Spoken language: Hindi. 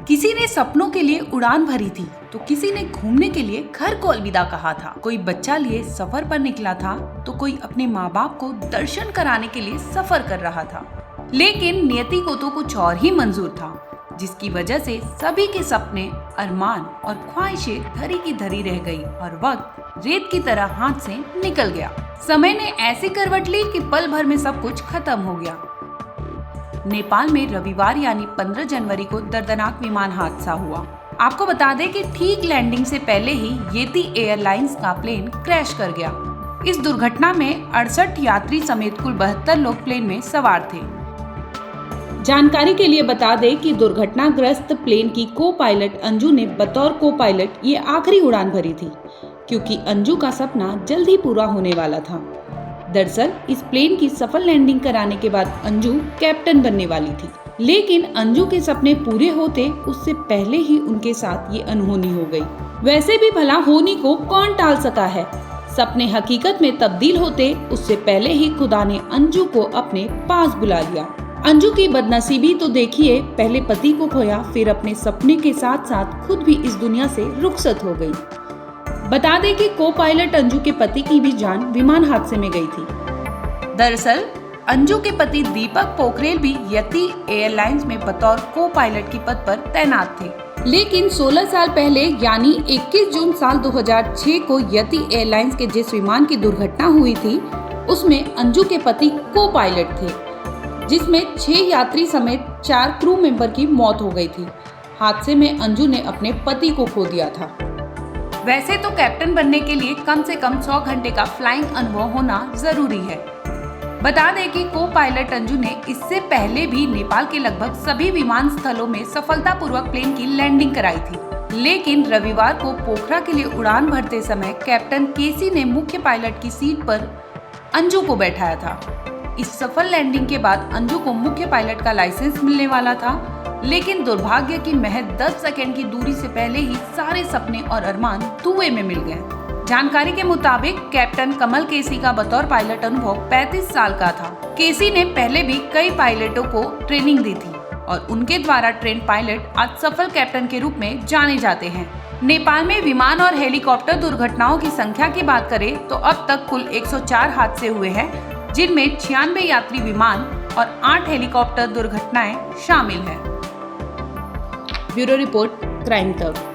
किसी ने सपनों के लिए उड़ान भरी थी तो किसी ने घूमने के लिए घर को अलविदा कहा था। कोई बच्चा लिए सफर पर निकला था तो कोई अपने माँ बाप को दर्शन कराने के लिए सफर कर रहा था। लेकिन नियति को तो कुछ और ही मंजूर था, जिसकी वजह से सभी के सपने, अरमान और ख्वाहिशें धरी की धरी रह गई और वक्त रेत की तरह हाथ से निकल गया। समय ने ऐसी करवट ली कि पल भर में सब कुछ खत्म हो गया। नेपाल में रविवार यानी 15 जनवरी को दर्दनाक विमान हादसा हुआ। आपको बता दें कि ठीक लैंडिंग से पहले ही येती एयरलाइंस का प्लेन क्रैश कर गया। इस दुर्घटना में 68 यात्री समेत कुल 72 लोग प्लेन में सवार थे। जानकारी के लिए बता दें कि दुर्घटनाग्रस्त प्लेन की को पायलट अंजू ने बतौर को पायलट ये आखिरी उड़ान भरी थी, क्योंकि अंजू का सपना जल्द ही पूरा होने वाला था। दरअसल इस प्लेन की सफल लैंडिंग कराने के बाद अंजू कैप्टन बनने वाली थी, लेकिन अंजू के सपने पूरे होते उससे पहले ही उनके साथ ये अनहोनी हो गई। वैसे भी भला होनी को कौन टाल सका है। सपने हकीकत में तब्दील होते उससे पहले ही खुदा ने अंजू को अपने पास बुला लिया। अंजू की बदनसीबी तो देखिए, पहले पति को खोया, फिर अपने सपने के साथ साथ खुद भी इस दुनिया से रुखसत हो गई। बता दें कि को पायलट अंजू के पति की भी जान विमान हादसे में गई थी। दरअसल अंजू के पति दीपक पोखरेल भी यति एयरलाइंस में बतौर को पायलट की पद पर तैनात थे, लेकिन 16 साल पहले यानी 21 जून साल 2006 को यति एयरलाइंस के जिस विमान की दुर्घटना हुई थी उसमें अंजू के पति को पायलट थे, जिसमें 6 यात्री समेत 4 क्रू मेंबर की मौत हो गई थी। हादसे में अंजू ने अपने पति को खो दिया था। वैसे तो कैप्टन बनने के लिए कम से कम 100 घंटे का फ्लाइंग अनुभव होना जरूरी है। बता दें कि को पायलट अंजू ने इससे पहले भी नेपाल के लगभग सभी विमान स्थलों में सफलतापूर्वक प्लेन की लैंडिंग कराई थी, लेकिन रविवार को पोखरा के लिए उड़ान भरते समय कैप्टन केसी ने मुख्य पायलट की सीट पर अंजू को बैठाया था। इस सफल लैंडिंग के बाद अंजू को मुख्य पायलट का लाइसेंस मिलने वाला था, लेकिन दुर्भाग्य की महज 10 सेकंड की दूरी से पहले ही सारे सपने और अरमान धुएं में मिल गए। जानकारी के मुताबिक कैप्टन कमल केसी का बतौर पायलट अनुभव 35 साल का था। केसी ने पहले भी कई पायलटों को ट्रेनिंग दी थी और उनके द्वारा ट्रेन पायलट आज सफल कैप्टन के रूप में जाने जाते हैं। नेपाल में विमान और हेलीकॉप्टर दुर्घटनाओं की संख्या की बात करें तो अब तक कुल 104 हादसे हुए हैं, जिनमें 96 यात्री विमान और 8 हेलीकॉप्टर दुर्घटनाएं शामिल हैं। ब्यूरो रिपोर्ट, क्राइम तक।